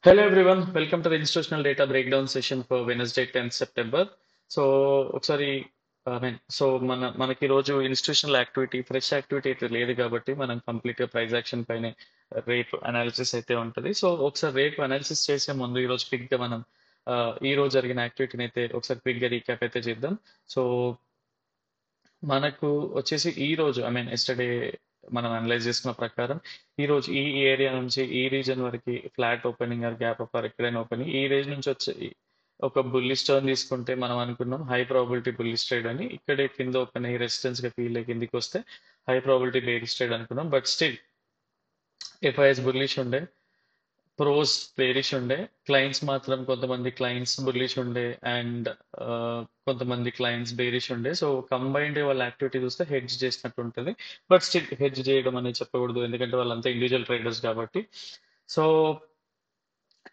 Hello everyone, welcome to the institutional data breakdown session for Wednesday 10th September. So ఒకసారి మనకి రోజు institutional activity fresh activity అయితే లేదు కాబట్టి మనం కంప్లీట్ గా ప్రైస్ యాక్షన్ పైన రేపు అనాలిసిస్ అయితే ఉంటుంది. సో ఒకసారి రేపు అనాలిసిస్ చేసే ముందు ఈ రోజు క్విక్ గా మనం ఈ రోజు జరిగిన యాక్టివిటీని అయితే ఒకసారి క్విక్ గా రీక్యాప్ అయితే చేద్దాం. సో మనకు వచ్చేసి ఈ రోజు ఎస్టర్డే మనం అనలైజ్ చేసుకున్న ప్రకారం ఈ రోజు ఈ ఏరియా నుంచి ఈ రీజన్ వరకు flat opening or gap up or ఎక్కడైనా ఓపెనింగ్ ఈ రేంజ్ నుంచి వచ్చే ఒక బుల్లిష్ టర్న్ తీసుకుంటే మనం అనుకున్నాం హై ప్రాబిలిటీ బుల్లిష్ ట్రేడ్ అని. ఇక్కడే కింద ఓపెన్ అయ్యి రెసిస్టెన్స్ గా ఫీల్ అయ్యి కిందికి వస్తే హై ప్రాబిలిటీ బేరిష్ ట్రేడ్ అనుకున్నాం. బట్ స్టిల్ ఎఫ్ఐఎస్ బుల్లిష్ ఉండే, ప్రోస్ బేరిష్ ఉండే, క్లయింట్స్ మాత్రం కొంతమంది క్లయింట్స్ బుల్లిష్ ఉండే అండ్ కొంతమంది క్లయింట్స్ బేరిష్ ఉండే. సో కంబైన్డ్ వాళ్ళ యాక్టివిటీ చూస్తే హెడ్జ్ చేసినట్టు ఉంటుంది. బట్ స్టిల్ హెడ్జ్ చేయడం అనేది చెప్పకూడదు, ఎందుకంటే వాళ్ళంతా ఇండివిజువల్ ట్రేడర్స్ కాబట్టి. సో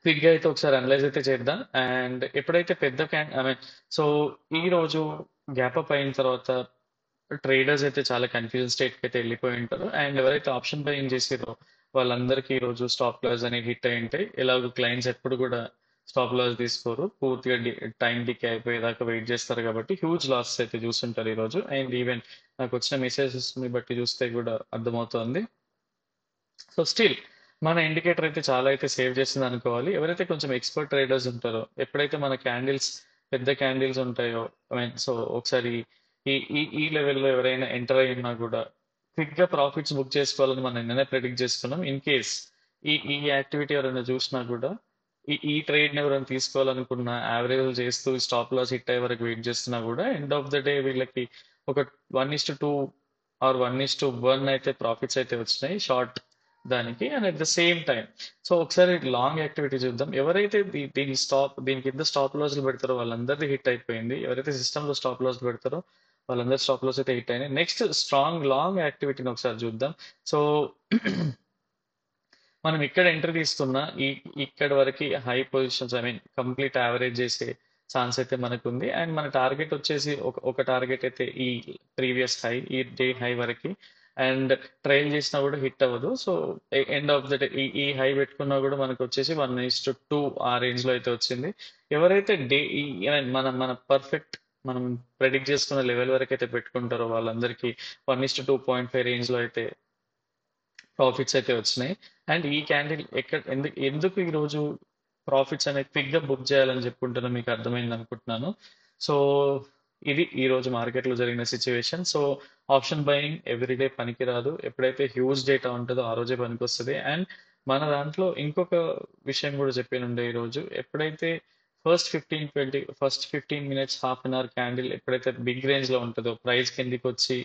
క్విక్ గా అయితే ఒకసారి అనలైజ్ అయితే చేద్దాం. అండ్ ఎప్పుడైతే పెద్ద సో ఈ రోజు గ్యాప్ అప్ అయిన తర్వాత ట్రేడర్స్ అయితే చాలా కన్ఫ్యూజన్ స్టేట్ కి అయితే వెళ్ళిపోయి ఉంటారు. అండ్ ఎవరైతే ఆప్షన్ బయింగ్ చేసారో వాళ్ళందరికీ ఈ రోజు స్టాప్ లాస్ అనేవి హిట్ అయి ఉంటాయి. ఎలాగో క్లయింట్స్ ఎప్పుడు కూడా స్టాప్ లాస్ తీసుకోరు, పూర్తిగా టైం డికే అయిపోయేదాకా వెయిట్ చేస్తారు కాబట్టి హ్యూజ్ లాస్ అయితే చూస్తుంటారు ఈ రోజు. అండ్ ఈవెన్ నాకు వచ్చిన మెసేజెస్ ని బట్టి చూస్తే కూడా అర్థమవుతోంది. సో స్టిల్ మన ఇండికేటర్ అయితే చాలా అయితే సేవ్ చేసింది అనుకోవాలి. ఎవరైతే కొంచెం ఎక్స్పర్ట్ ట్రేడర్స్ ఉంటారో, ఎప్పుడైతే మన క్యాండిల్స్ పెద్ద క్యాండిల్స్ ఉంటాయో, సో ఒకసారి ఈ ఈ ఈ లెవెల్లో ఎవరైనా ఎంటర్ అయి ఉన్నా కూడా క్విక్ గా ప్రాఫిట్స్ బుక్ చేసుకోవాలని మనం నిన్నే ప్రెడిక్ట్ చేసుకున్నాం. ఇన్ కేస్ ఈ ఈ యాక్టివిటీ ఎవరైనా చూసినా కూడా ఈ ట్రేడ్ ని ఎవరైనా తీసుకోవాలనుకున్నా యావరేజ్ చేస్తూ స్టాప్ లాస్ హిట్ అయ్యే వరకు వెయిట్ చేస్తున్నా కూడా ఎండ్ ఆఫ్ ద డే వీళ్ళకి ఒక 1:2 ఆర్ 1:1 అయితే ప్రాఫిట్స్ అయితే వచ్చినాయి షార్ట్ దానికి. And at the same time so ఒకసారి లాంగ్ యాక్టివిటీ చూద్దాం. ఎవరైతే దీని కింద స్టాప్ లాస్లు పెడతారో వాళ్ళందరిది హిట్ అయిపోయింది. ఎవరైతే సిస్టమ్ లో స్టాప్ లాస్ పెడతారో వాళ్ళందరూ స్టాప్ లాస్ అయితే హిట్ అయినాయి. నెక్స్ట్ స్ట్రాంగ్ లాంగ్ యాక్టివిటీని ఒకసారి చూద్దాం. సో మనం ఇక్కడ ఎంట్రీ తీసుకున్న ఇక్కడ వరకు హై పొజిషన్స్ కంప్లీట్ యావరేజ్ చేసే ఛాన్స్ అయితే మనకు ఉంది. అండ్ మన టార్గెట్ వచ్చేసి ఒక టార్గెట్ అయితే ఈ ప్రీవియస్ హై, ఈ డే హై వరకు. అండ్ ట్రైల్ చేసినా కూడా హిట్ అవ్వదు. So end of the day ఈ హై పెట్టుకున్నా కూడా మనకు వచ్చేసి 1:2 ఆ రేంజ్ లో అయితే వచ్చింది. ఎవరైతే మన మన పర్ఫెక్ట్ మనం ప్రెడిక్ట్ చేసుకున్న లెవెల్ వరకు అయితే పెట్టుకుంటారో వాళ్ళందరికీ 1:2.5 రేంజ్ లో అయితే ప్రాఫిట్స్ అయితే వచ్చినాయి. అండ్ ఈ క్యాండిల్ ఎందుకు ఈ రోజు ప్రాఫిట్స్ అనేది క్విక్ గా బుక్ చేయాలని చెప్పుకుంటున్నా మీకు అర్థమైంది అనుకుంటున్నాను. సో ఇది ఈ రోజు మార్కెట్ లో జరిగిన situation. So option buying everyday పనికిరాదు, ఎప్పుడైతే హ్యూజ్ డేటా ఉంటుందో ఆ రోజే పనికి వస్తుంది. అండ్ మన దాంట్లో ఇంకొక విషయం కూడా చెప్పానుండే ఈ రోజు, ఎప్పుడైతే first 15 minutes half an hour candle ఎప్పుడైతే బిగ్ రేంజ్ లో ఉంటుందో, ప్రైస్ కిందికి వచ్చి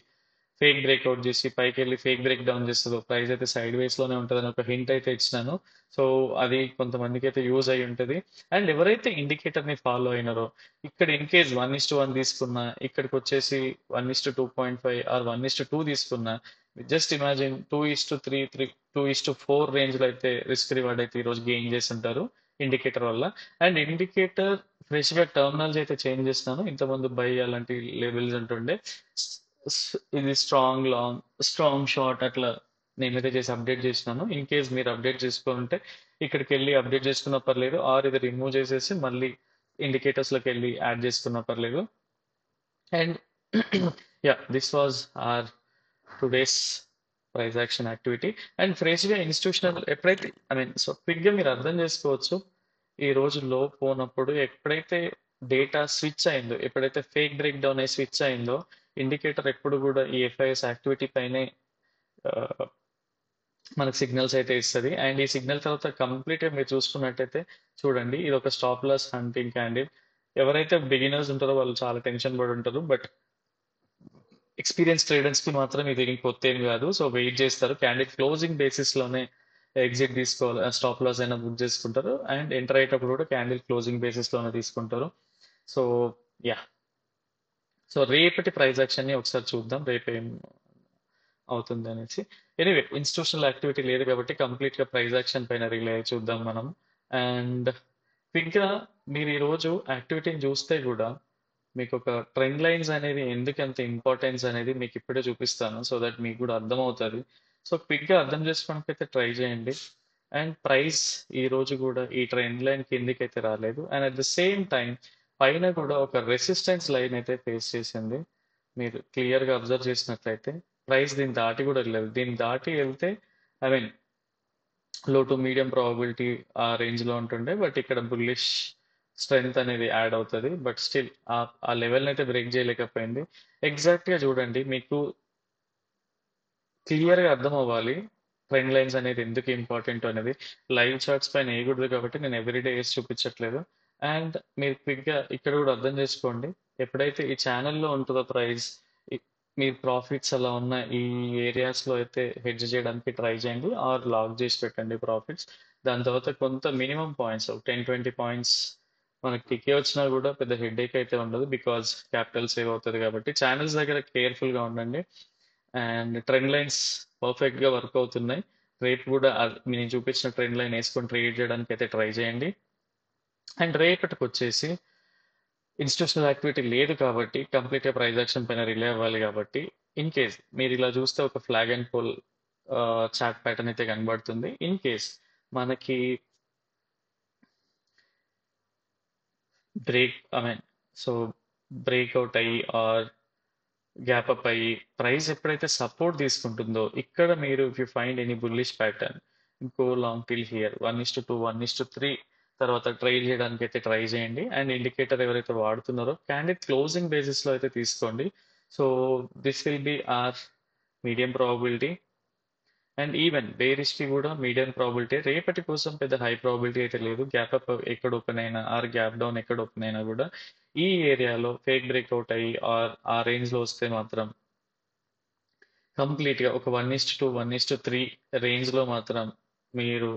ఫేక్ బ్రేక్అవుట్ చేసి పైకి వెళ్ళి ఫేక్ బ్రేక్ డౌన్ చేస్తుందో, ప్రైస్ అయితే సైడ్ వేస్ లోనే ఉంటుందని ఒక హింట్ అయితే ఇచ్చినాను. సో అది కొంతమందికి అయితే యూజ్ అయి ఉంటుంది. అండ్ ఎవరైతే ఇండికేటర్ ని ఫాలో అయినారో, ఇక్కడ ఇన్ కేస్ 1:1 తీసుకున్నా, ఇక్కడికి వచ్చేసి 1:2.5 ఆర్ 1:2 తీసుకున్నా, జస్ట్ ఇమాజిన్ 2:3 2:4 రేంజ్ లో అయితే రిస్క్ రివార్డ్ అయితే ఈ రోజు గెయిన్ చేసి ఉంటారు ఇండికేటర్ వల్ల. అండ్ ఇండికేటర్ ఫ్రెష్ గా టర్మినల్స్ అయితే చేంజ్ చేస్తున్నాను. ఇంతకుముందు బై అలాంటి లెవెల్స్ ఉంటుండే, ఇది స్ట్రాంగ్ లాంగ్ స్ట్రాంగ్ షార్ట్ అట్లా నేనైతే చేసి అప్డేట్ చేసినాను. ఇన్ కేస్ మీరు అప్డేట్ చేసుకోవాలంటే ఇక్కడికి వెళ్ళి అప్డేట్ చేసుకున్న పర్లేదు, ఆర్ ఇది రిమూవ్ చేసేసి మళ్ళీ ఇండికేటర్స్ లోకి వెళ్ళి యాడ్ చేసుకున్న పర్లేదు. And yeah, this was our today's price action activity. And fresh గా ఇన్స్టిట్యూషనల్ ఎప్పుడైతే సో క్విక్ గా మీరు అర్థం చేసుకోవచ్చు, ఈ రోజు లో పోనప్పుడు ఎప్పుడైతే డేటా స్విచ్ అయిందో, ఎప్పుడైతే ఫేక్ బ్రేక్ డౌన్ అయి స్విచ్ అయిందో, ఇండికేటర్ ఎప్పుడు కూడా ఈ ఎఫ్ఐఎస్ యాక్టివిటీ పైనే ఆ, మనకు సిగ్నల్స్ అయితే ఇస్తుంది. అండ్ ఈ సిగ్నల్ తర్వాత కంప్లీట్ గా మీరు చూసుకున్నట్టయితే చూడండి, ఇది ఒక స్టాప్ లాస్ హంటింగ్ క్యాండిల్. ఎవరైతే బిగినర్స్ ఉంటారో వాళ్ళు చాలా టెన్షన్ పడి ఉంటారు. బట్ ఎక్స్పీరియన్స్ ట్రేడర్స్ కి మాత్రం ఇది కొత్త ఏం కాదు. సో వెయిట్ చేస్తారు, క్యాండిల్ క్లోజింగ్ బేసిస్ లోనే ఎగ్జిట్ తీసుకోవాలి, స్టాప్ లాస్ అయినా బుక్ చేసుకుంటారు. అండ్ ఎంటర్ అయ్యేటప్పుడు కూడా క్యాండిల్ క్లోజింగ్ బేసిస్ లోనే తీసుకుంటారు. సో యా, సో రేపటి ప్రైస్ యాక్షన్ ని ఒకసారి చూద్దాం, రేపు ఏం అవుతుంది అనేసి. ఎనీవే ఇన్స్టిట్యూషనల్ యాక్టివిటీ లేదు కాబట్టి కంప్లీట్ గా ప్రైస్ యాక్షన్ పైన రిలే చూద్దాం మనం. అండ్ క్విక్ గా మీరు ఈ రోజు యాక్టివిటీని చూస్తే కూడా మీకు ఒక ట్రెండ్ లైన్స్ అనేది ఎందుకు అంత ఇంపార్టెన్స్ అనేది మీకు ఇప్పుడే చూపిస్తాను, సో దట్ మీకు కూడా అర్థం అవుతుంది. సో క్విక్ గా అర్థం చేసుకోవడానికి అయితే ట్రై చేయండి. అండ్ ప్రైస్ ఈ రోజు కూడా ఈ ట్రెండ్ లైన్ కిందికైతే రాలేదు. And at the same time పైన కూడా ఒక రెసిస్టెన్స్ లైన్ అయితే ఫేస్ చేసింది. మీరు క్లియర్గా అబ్జర్వ్ చేసినట్లయితే ప్రైస్ దీన్ని దాటి కూడా వెళ్ళలేదు. దీన్ని దాటి వెళ్తే ఐ మీన్ లో టు మీడియం ప్రాబబిలిటీ ఆ రేంజ్లో ఉంటుండే, బట్ ఇక్కడ బుల్లిష్ స్ట్రెంగ్త్ అనేది యాడ్ అవుతుంది. బట్ స్టిల్ ఆ లెవెల్ని అయితే బ్రేక్ చేయలేకపోయింది. ఎగ్జాక్ట్గా చూడండి, మీకు క్లియర్గా అర్థం అవ్వాలి ట్రెండ్ లైన్స్ అనేది ఎందుకు ఇంపార్టెంట్ అనేది. లైవ్ చార్ట్స్ పైన వేయకూడదు కాబట్టి నేను ఎవ్రీడే వేసి చూపించట్లేదు. అండ్ మీరు క్విక్గా ఇక్కడ కూడా అర్థం చేసుకోండి, ఎప్పుడైతే ఈ ఛానల్లో ఉంటుందో ప్రైస్, మీరు ప్రాఫిట్స్ అలా ఉన్న ఈ ఏరియాస్లో అయితే హెడ్జ్ చేయడానికి ట్రై చేయండి ఆర్ లాక్ చేసి పెట్టండి ప్రాఫిట్స్. దాని తర్వాత కొంత మినిమం పాయింట్స్ 10-20 పాయింట్స్ మనకి టికే వచ్చినా కూడా పెద్ద హెడేక్ అయితే ఉండదు, బికాజ్ క్యాపిటల్ సేవ్ అవుతుంది కాబట్టి. ఛానల్స్ దగ్గర కేర్ఫుల్గా ఉండండి. అండ్ ట్రెండ్ లైన్స్ పర్ఫెక్ట్గా వర్క్ అవుతున్నాయి. రేపు కూడా నేను చూపించిన ట్రెండ్ లైన్ వేసుకొని ట్రేడ్ చేయడానికి అయితే ట్రై చేయండి. అండ్ రేపటికి వచ్చేసి ఇన్స్టిట్యూషనల్ యాక్టివిటీ లేదు కాబట్టి కంప్లీట్గా ప్రైస్ యాక్షన్ పైన రిలే అవ్వాలి కాబట్టి, ఇన్ కేస్ మీరు ఇలా చూస్తే ఒక flag and pole chart pattern అయితే కనబడుతుంది. ఇన్ కేస్ మనకి సో బ్రేక్అవుట్ అయ్యి ఆర్ గ్యాప్ అప్ అయ్యి ప్రైస్ ఎప్పుడైతే సపోర్ట్ తీసుకుంటుందో ఇక్కడ మీరు if you find any bullish pattern go long till here 1:2 1:3 తర్వాత ట్రైల్ చేయడానికి అయితే ట్రై చేయండి. అండ్ ఇండికేటర్ ఎవరైతే వాడుతున్నారో క్యాండిడేట్ క్లోజింగ్ బేసిస్లో అయితే తీసుకోండి. So this will be are medium probability. And even బేరిష్కి కూడా మీడియం ప్రాబిలిటీ. రేపటి కోసం పెద్ద హై ప్రాబిలిటీ అయితే లేదు. గ్యాప్ అప్ ఎక్కడ ఓపెన్ అయినా ఆర్ గ్యాప్ డౌన్ ఎక్కడ ఓపెన్ అయినా కూడా ఈ ఏరియాలో ఫేక్ బ్రేక్అవుట్ అయ్యి ఆర్ ఆ రేంజ్లో వస్తే మాత్రం కంప్లీట్గా ఒక 1:2 1:3 రేంజ్లో మాత్రం మీరు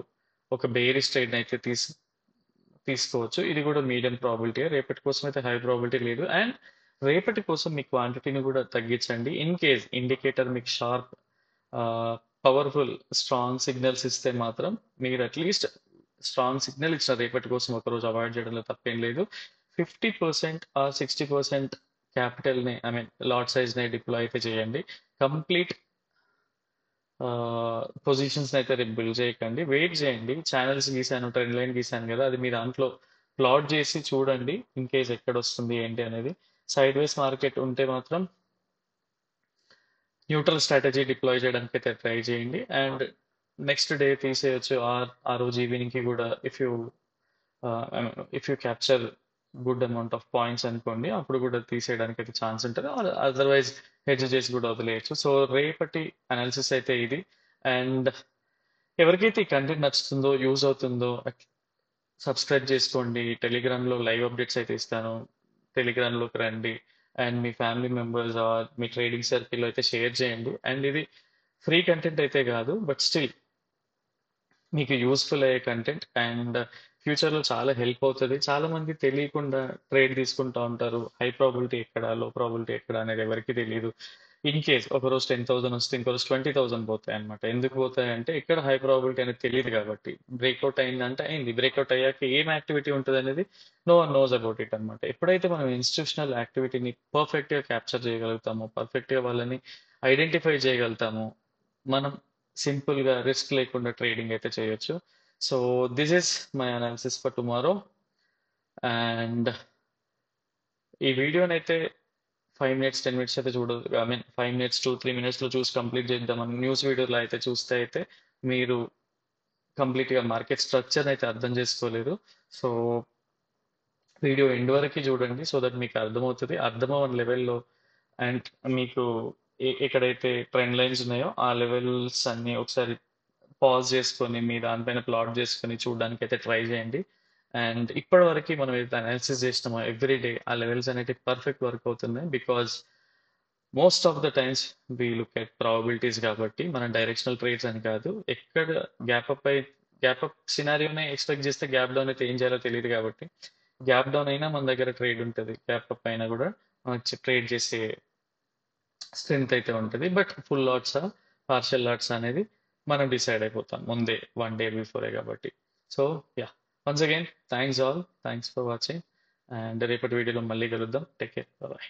ఒక బేరిష్ ట్రేడ్ అయితే తీసుకోవచ్చు. ఇది కూడా మీడియం ప్రాబిలిటీ. రేపటి కోసం అయితే హై ప్రాబిలిటీ లేదు. అండ్ రేపటి కోసం మీ క్వాంటిటీని కూడా తగ్గించండి. ఇన్ కేస్ ఇండికేటర్ మీకు షార్ప్ పవర్ఫుల్ స్ట్రాంగ్ సిగ్నల్స్ ఇస్తే మాత్రం మీరు అట్లీస్ట్ స్ట్రాంగ్ సిగ్నల్ ఇచ్చిన రేపటి కోసం ఒకరోజు అవాయిడ్ చేయడంలో తప్పేం లేదు. 50% ఆర్ 60% క్యాపిటల్ని లాట్ సైజ్ని డిప్లాయ్ అయితే చేయండి. కంప్లీట్ పొజిషన్స్ అయితే రేపు బిల్డ్ చేయకండి. వెయిట్ చేయండి. ఛానల్స్ గీసాను, ట్రెండ్ లైన్ గీసాను కదా, అది మీ దాంట్లో ప్లాట్ చేసి చూడండి ఇన్ కేస్ ఎక్కడ వస్తుంది ఏంటి అనేది. సైడ్ వేస్ మార్కెట్ ఉంటే మాత్రం న్యూట్రల్ స్ట్రాటజీ డిప్లాయ్ చేయడానికి అయితే ట్రై చేయండి. అండ్ నెక్స్ట్ డే తీసేయచ్చు ఆ రోజు ఈవినింగ్కి కూడా if you capture good amount of points అనుకోండి, అప్పుడు కూడా తీసేయడానికి అయితే ఛాన్స్ ఉంటుంది. అదర్వైజ్ హెడ్జ్ చేసి కూడా వదిలేయచ్చు. సో రేపటి అనాలిసిస్ అయితే ఇది. అండ్ ఎవరికైతే ఈ కంటెంట్ నచ్చుతుందో యూజ్ అవుతుందో సబ్స్క్రైబ్ చేసుకోండి. టెలిగ్రామ్లో లైవ్ అప్డేట్స్ అయితే ఇస్తాను, టెలిగ్రామ్లోకి రండి. అండ్ మీ ఫ్యామిలీ మెంబర్స్ ఆర్ మీ ట్రేడింగ్ సర్కిల్లో అయితే షేర్ చేయండి. అండ్ ఇది ఫ్రీ కంటెంట్ అయితే కాదు, బట్ స్టిల్ మీకు యూస్ఫుల్ అయ్యే కంటెంట్. అండ్ ఫ్యూచర్లో చాలా హెల్ప్ అవుతుంది. చాలా మంది తెలియకుండా ట్రేడ్ తీసుకుంటూ ఉంటారు. హై ప్రాబిలిటీ ఎక్కడ, లో ప్రాబిలిటీ ఎక్కడ అనేది ఎవరికి తెలియదు. ఇన్ కేస్ ఒకరోజు 10,000 వస్తే ఇంకోరోజు 20,000 పోతాయి అనమాట. ఎందుకు పోతాయి అంటే ఇక్కడ హై ప్రాబిలిటీ అనేది తెలియదు కాబట్టి. బ్రేక్అవుట్ అయిందంటే అయింది, బ్రేక్అవుట్ అయ్యాక ఏం యాక్టివిటీ ఉంటుంది అనేది no one knows about it అనమాట. ఎప్పుడైతే మనం ఇన్స్టిట్యూషనల్ యాక్టివిటీని పర్ఫెక్ట్గా క్యాప్చర్ చేయగలుగుతామో, పర్ఫెక్ట్గా వాళ్ళని ఐడెంటిఫై చేయగలుగుతామో, మనం సింపుల్గా రిస్క్ లేకుండా ట్రేడింగ్ అయితే చేయొచ్చు. So this is my analysis for tomorrow. And ఈ వీడియోని అయితే 5 minutes 10 minutes అయితే చూడదు. 5 minutes 2-3 minutes లో చూసి కంప్లీట్ చేద్దామని న్యూస్ వీడియోలో అయితే చూస్తే అయితే మీరు కంప్లీట్గా మార్కెట్ స్ట్రక్చర్ అయితే అర్థం చేసుకోలేరు. సో వీడియో ఎండ్ వరకు చూడండి, సో దట్ మీకు అర్థమవుతుంది. అర్థమవని లెవెల్లో అండ్ మీకు ఎక్కడైతే ట్రెండ్ లైన్స్ ఉన్నాయో ఆ లెవెల్స్ అన్ని ఒకసారి పాజ్ చేసుకొని మీ దానిపైన ప్లాట్ చేసుకొని చూడడానికి అయితే ట్రై చేయండి. అండ్ ఇప్పటి వరకు మనం ఏదైతే అనాలిసిస్ చేసినామో ఎవ్రీ డే ఆ లెవెల్స్ అనేవి పర్ఫెక్ట్ వర్క్ అవుతున్నాయి. Because most of the times we look at probabilities కాబట్టి మన డైరెక్షనల్ ట్రేడ్స్ అని కాదు. ఎక్కడ గ్యాప్ అప్ సినారియోనే ఎక్స్పెక్ట్ చేస్తే గ్యాప్ డౌన్ అయితే ఏం చేయాలో తెలియదు కాబట్టి, గ్యాప్ డౌన్ అయినా మన దగ్గర ట్రేడ్ ఉంటుంది, గ్యాప్ అప్ అయినా కూడా మనకి ట్రేడ్ చేసే స్ట్రెంత్ అయితే ఉంటుంది. బట్ ఫుల్ లాట్సా పార్షియల్ లాట్స్ అనేది మనం డిసైడ్ అయిపోతాం ముందే 1 day బిఫోరే కాబట్టి. So yeah, once again thanks for watching. And రేపటి వీడియోలో మళ్ళీ కలుద్దాం. Take care, bye.